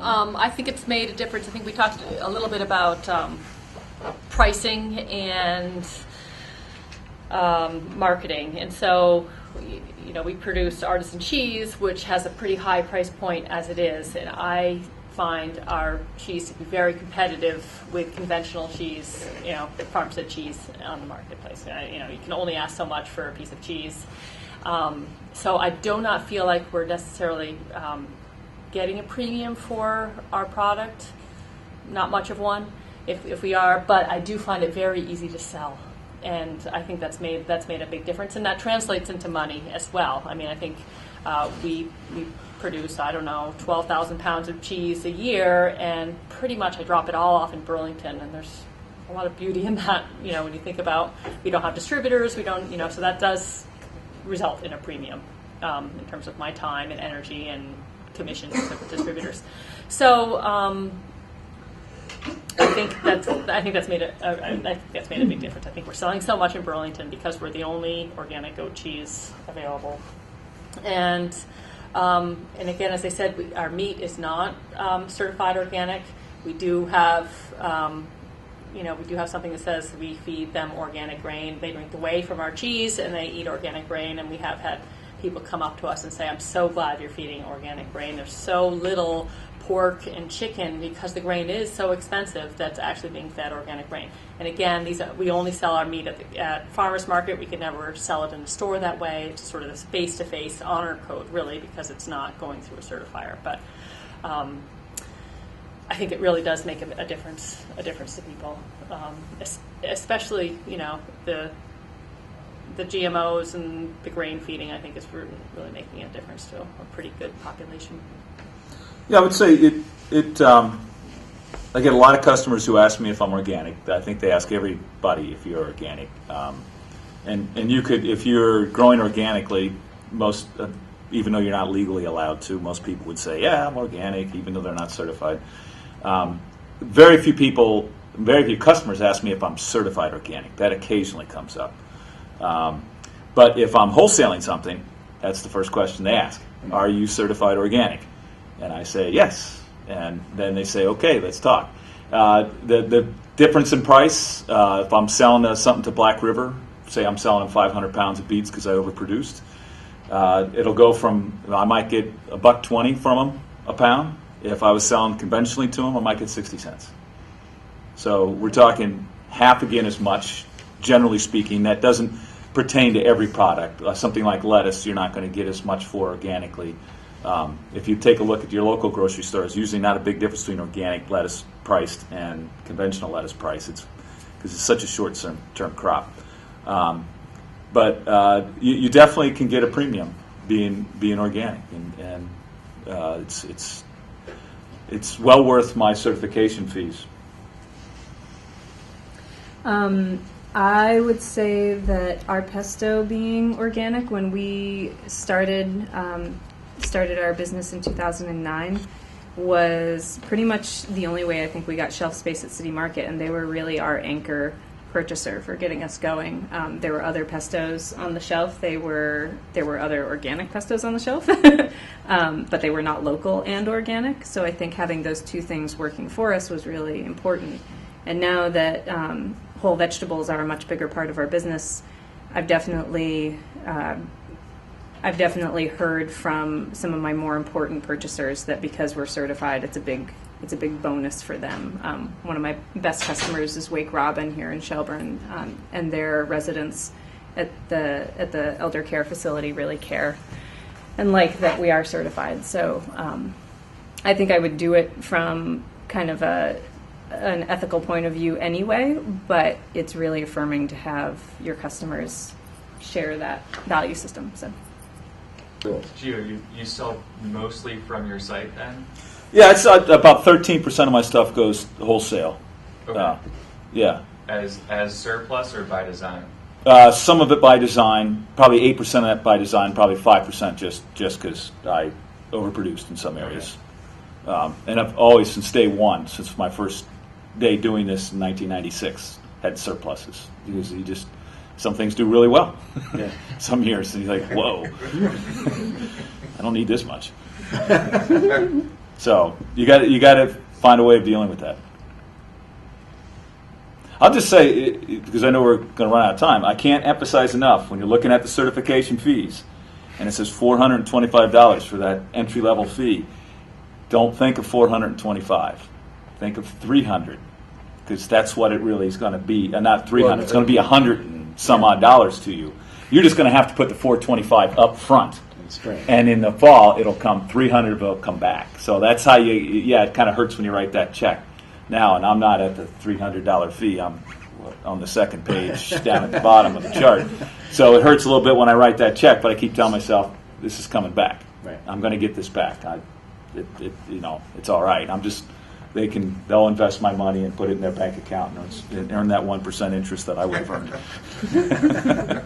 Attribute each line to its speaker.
Speaker 1: I think it's made a difference. I think we talked a little bit about pricing and marketing, and so we produce artisan cheese, which has a pretty high price point as it is, and I find our cheese to be very competitive with conventional cheese, farm-fed cheese on the marketplace. You can only ask so much for a piece of cheese. So I do not feel like we're necessarily getting a premium for our product. Not much of one, if we are, but I do find it very easy to sell. And I think that's made a big difference, and that translates into money as well. I mean, I think we produce, 12,000 pounds of cheese a year, and pretty much I drop it all off in Burlington, and there's a lot of beauty in that. When you think about, we don't have distributors, so that does result in a premium in terms of my time and energy and commissions to distributors. So I think that's made a big difference. I think we're selling so much in Burlington because we're the only organic goat cheese available. And again, as I said, our meat is not certified organic. We do have something that says we feed them organic grain. They drink the whey from our cheese, and they eat organic grain. And we have had people come up to us and say, "I'm so glad you're feeding organic grain. There's so little pork and chicken because the grain is so expensive that's actually being fed organic grain." And again, we only sell our meat at farmers market. We could never sell it in the store that way. It's sort of this face-to-face honor code, really, because it's not going through a certifier. But I think it really does make a difference to people, especially the GMOs and the grain feeding. I think is really making a difference to a pretty good population.
Speaker 2: Yeah, I would say it. I get a lot of customers who ask me if I'm organic. I think they ask everybody if you're organic. And you could, if you're growing organically, even though you're not legally allowed to, most people would say, "Yeah, I'm organic," even though they're not certified. Very few customers ask me if I'm certified organic. That occasionally comes up. But if I'm wholesaling something, that's the first question they ask: "Are you certified organic?" And I say yes, and then they say, "Okay, let's talk." The difference in price, if I'm selling something to Black River, say I'm selling them 500 pounds of beets because I overproduced, it'll go from, I might get $1.20 from them a pound. If I was selling conventionally to them, I might get 60 cents. So we're talking half again as much, generally speaking. That doesn't pertain to every product. Something like lettuce, you're not going to get as much for organically. If you take a look at your local grocery store, there's usually not a big difference between organic lettuce priced and conventional lettuce price. Because it's such a short-term crop. But you definitely can get a premium being organic, and it's well worth my certification fees.
Speaker 3: I would say that our pesto being organic, when we started our business in 2009, was pretty much the only way I think we got shelf space at City Market, and they were really our anchor purchaser for getting us going. There were other pestos on the shelf. There were other organic pestos on the shelf, but they were not local and organic. So I think having those two things working for us was really important. And now that whole vegetables are a much bigger part of our business, I've definitely heard from some of my more important purchasers that because we're certified, it's a big bonus for them. One of my best customers is Wake Robin here in Shelburne, and their residents at the elder care facility really care and like that we are certified. So I think I would do it from kind of an ethical point of view anyway, but it's really affirming to have your customers share that value system. So.
Speaker 4: Gio, you sell mostly from your site then?
Speaker 2: Yeah, it's about 13% of my stuff goes wholesale.
Speaker 4: Okay.
Speaker 2: Yeah.
Speaker 4: As surplus or by design?
Speaker 2: Some of it by design, probably 8% of that by design, probably 5% just because I overproduced in some areas. Okay. And I've always, since day one, since my first day doing this in 1996, had surpluses. Because some things do really well. Yeah. Some years, and you're like, whoa, I don't need this much. So you got to find a way of dealing with that. I'll just say, because I know we're going to run out of time, I can't emphasize enough when you're looking at the certification fees, and it says $425 for that entry-level fee. Don't think of $425. Think of $300, because that's what it really is going to be. Not $300. It's going to be $100 and some odd dollars to you. You're just going to have to put the $425 up front.
Speaker 5: Spring.
Speaker 2: And in the fall, it'll come $300 will come back. So that's how it kind of hurts when you write that check now. And I'm not at the $300 fee. I'm on the second page down at the bottom of the chart. So it hurts a little bit when I write that check, but I keep telling myself, this is coming back.
Speaker 5: Right.
Speaker 2: I'm going to get this back. It's all right. They'll invest my money and put it in their bank account and earn that 1% interest that I would have earned.